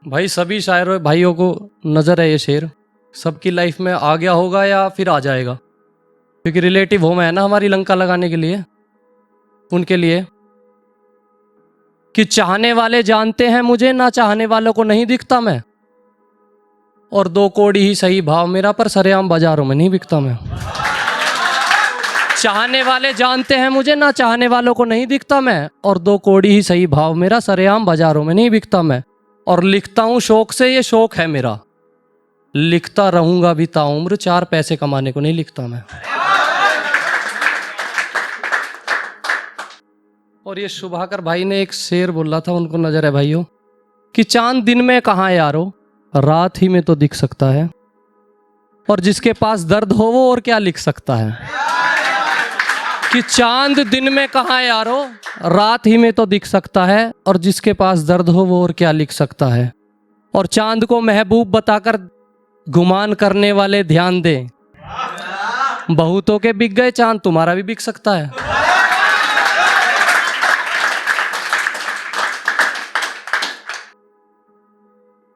भाई सभी शायरों भाइयों को नज़र है ये शेर, सबकी लाइफ में आ गया होगा या फिर आ जाएगा, क्योंकि रिलेटिव होम है ना हमारी लंका लगाने के लिए, उनके लिए कि चाहने वाले जानते हैं मुझे, ना चाहने वालों को नहीं दिखता मैं, और 2 कौड़ी ही सही भाव मेरा, पर सरेआम बाजारों में नहीं बिकता मैं। चाहने वाले जानते हैं मुझे, ना चाहने वालों को नहीं दिखता मैं, और 2 कौड़ी ही सही भाव मेरा, सरेआम बाजारों में नहीं बिकता मैं। और लिखता हूं शौक से, ये शौक है मेरा, लिखता रहूंगा भी ताउम्र, 4 पैसे कमाने को नहीं लिखता मैं। और ये शुभाकर भाई ने एक शेर बोला था, उनको नजर है भाइयों, कि चांद दिन में कहाँ यारो, रात ही में तो दिख सकता है, और जिसके पास दर्द हो वो और क्या लिख सकता है। कि चांद दिन में कहाँ यारो, रात ही में तो दिख सकता है, और जिसके पास दर्द हो वो और क्या लिख सकता है। और चांद को महबूब बताकर गुमान करने वाले ध्यान दें, बहुतों के बिक गए चांद, तुम्हारा भी बिक सकता है।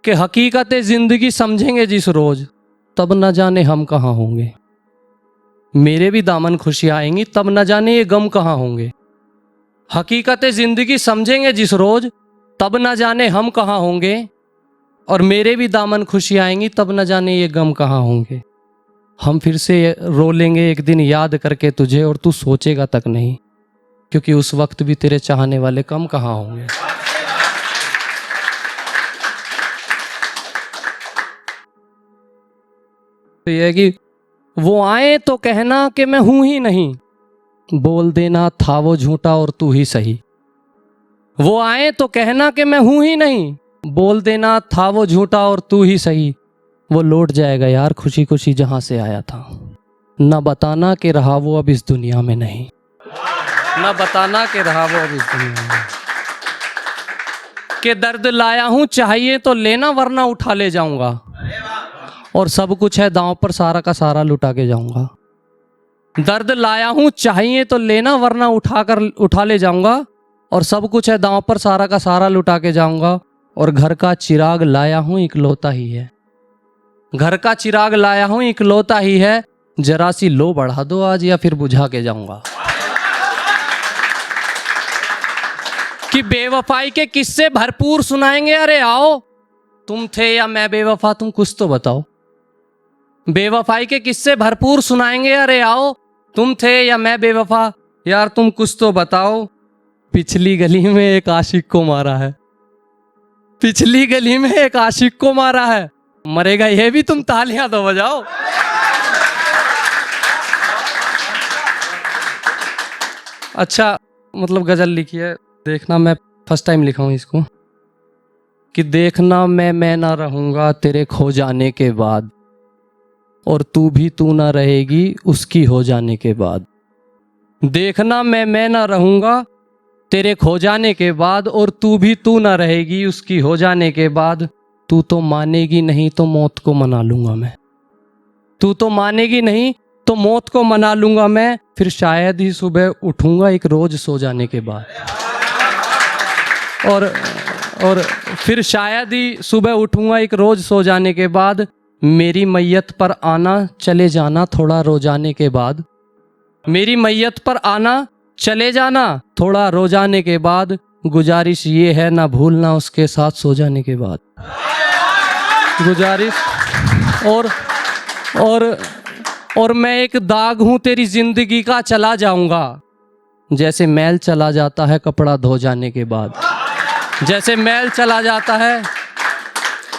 कि हकीकत जिंदगी समझेंगे जिस रोज, तब न जाने हम कहाँ होंगे। मेरे भी दामन खुशियाँ आएंगी, तब न जाने ये गम कहाँ होंगे। हकीकत जिंदगी समझेंगे जिस रोज, तब न जाने हम कहाँ होंगे, और मेरे भी दामन खुशियाँ आएंगी, तब न जाने ये गम कहाँ होंगे। हम फिर से रो लेंगे एक दिन याद करके तुझे, और तू सोचेगा तक नहीं, क्योंकि उस वक्त भी तेरे चाहने वाले कम कहाँ होंगे। तो ये है कि वो आए तो कहना कि मैं हूं ही नहीं, बोल देना था वो झूठा और तू ही सही। वो आए तो कहना कि मैं हूं ही नहीं, बोल देना था वो झूठा और तू ही सही। वो लौट जाएगा यार खुशी खुशी जहां से आया था, न बताना कि रहा वो अब इस दुनिया में नहीं, न बताना कि रहा वो अब इस दुनिया में। कि दर्द लाया हूं चाहिए तो लेना, वरना उठा ले जाऊंगा, और सब कुछ है दांव पर सारा का सारा लुटा के जाऊंगा। दर्द लाया हूं चाहिए तो लेना, वरना उठा ले जाऊंगा, और सब कुछ है दांव पर सारा का सारा लुटा के जाऊंगा। और घर का चिराग लाया हूं इकलौता ही है, घर का चिराग लाया हूं इकलौता ही है, जरा सी लो बढ़ा दो आज या फिर बुझा के जाऊंगा। कि बेवफाई के किस्से भरपूर सुनाएंगे, अरे आओ, तुम थे या मैं बेवफा, तुम कुछ तो बताओ। बेवफाई के किस्से भरपूर सुनाएंगे, अरे आओ, तुम थे या मैं बेवफा, यार तुम कुछ तो बताओ। पिछली गली में एक आशिक को मारा है, पिछली गली में एक आशिक को मारा है, मरेगा ये भी, तुम तालियां तो बजाओ। अच्छा मतलब गजल लिखी है, देखना मैं फर्स्ट टाइम लिखा हूं इसको। कि देखना मैं ना रहूंगा तेरे खो जाने के बाद, और तू भी तू ना रहेगी उसकी हो जाने के बाद। देखना मैं ना रहूंगा तेरे खो जाने के बाद, और तू भी तू ना रहेगी उसकी हो जाने के बाद। तू तो मानेगी नहीं तो मौत को मना लूंगा मैं, तू तो मानेगी नहीं तो मौत को मना लूंगा मैं, फिर शायद ही सुबह उठूंगा एक रोज सो जाने के बाद। और फिर शायद ही सुबह उठूंगा एक रोज सो जाने के बाद। मेरी मैयत पर आना चले जाना थोड़ा रो जाने के बाद, मेरी मैयत पर आना चले जाना थोड़ा रो जाने के बाद। गुजारिश ये है ना भूलना उसके साथ सो जाने के बाद। गुजारिश और मैं एक दाग हूं तेरी जिंदगी का, चला जाऊंगा जैसे मैल चला जाता है कपड़ा धो जाने के बाद। जैसे मैल चला जाता है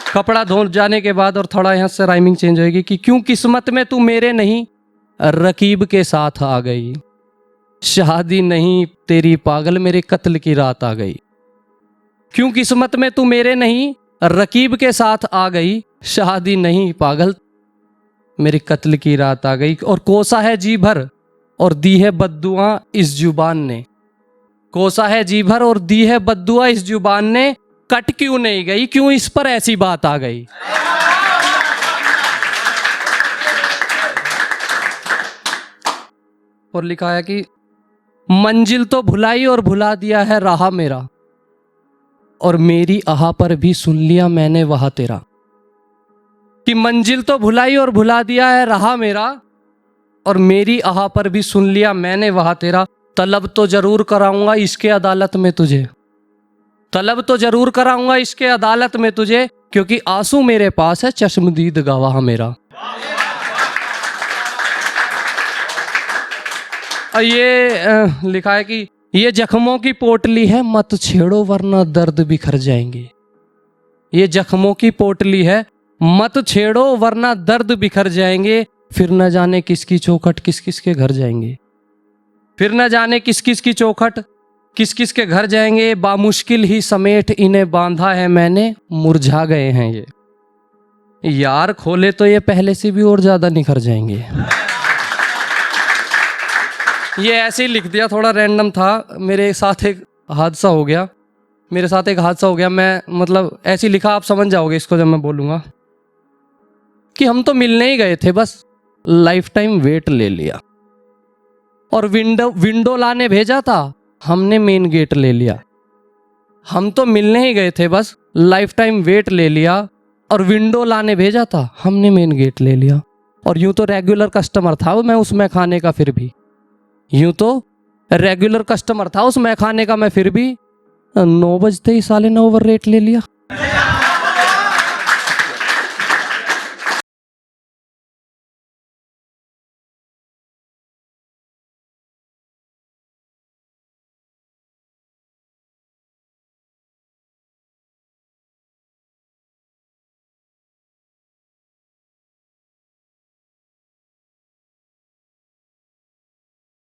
कपड़ा धो जाने के बाद। और थोड़ा यहाँ से राइमिंग चेंज होगी कि क्यों किस्मत में तू मेरे नहीं, रकीब के साथ आ गई। शादी नहीं तेरी पागल, मेरे कत्ल की रात आ गई। क्यों किस्मत में तू मेरे नहीं, रकीब के साथ आ गई। शादी नहीं पागल, मेरे कत्ल की रात आ गई। और कोसा है जी भर और दी है बद्दुआ इस जुबान ने, कोसा है जी भर और दी है बद्दुआ इस जुबान ने। कट क्यों नहीं गई, क्यों इस पर ऐसी बात आ गई। और लिखा है कि मंजिल तो भुलाई और भुला दिया है राह मेरा, और मेरी आह पर भी सुन लिया मैंने वहां तेरा। कि मंजिल तो भुलाई और भुला दिया है रहा मेरा, और मेरी आह पर भी सुन लिया मैंने वहां तेरा। तलब तो जरूर कराऊंगा इसके अदालत में तुझे, तलब तो जरूर कराऊंगा इसके अदालत में तुझे, क्योंकि आंसू मेरे पास है चश्मदीद गवाह मेरा। और ये लिखा है कि ये जख्मों की पोटली है मत छेड़ो वरना दर्द बिखर जाएंगे। ये जख्मों की पोटली है मत छेड़ो वरना दर्द बिखर जाएंगे। फिर न जाने किसकी चौखट किस किस के घर जाएंगे, फिर न जाने किस किस की चौखट किस किस के घर जाएंगे। बामुश्किल ही समेट इन्हें बांधा है मैंने, मुरझा गए हैं ये। यार खोले तो ये पहले से भी और ज्यादा निखर जाएंगे। ये ऐसे ही लिख दिया, थोड़ा रैंडम था। मेरे साथ एक हादसा हो गया, मैं मतलब ऐसे ही लिखा, आप समझ जाओगे इसको जब मैं बोलूँगा। कि हम तो मिलने ही गए थे, बस लाइफ टाइम वेट ले लिया। और विंडो लाने भेजा था, हमने मेन गेट ले लिया। हम तो मिलने ही गए थे, बस लाइफ टाइम वेट ले लिया। और विंडो लाने भेजा था, हमने मेन गेट ले लिया। और यूं तो रेगुलर कस्टमर था मैं उस मैखाने का, फिर भी यूं तो रेगुलर कस्टमर था उस मैखाने का मैं, फिर भी 9 बजते ही साले ने ओवर रेट ले लिया।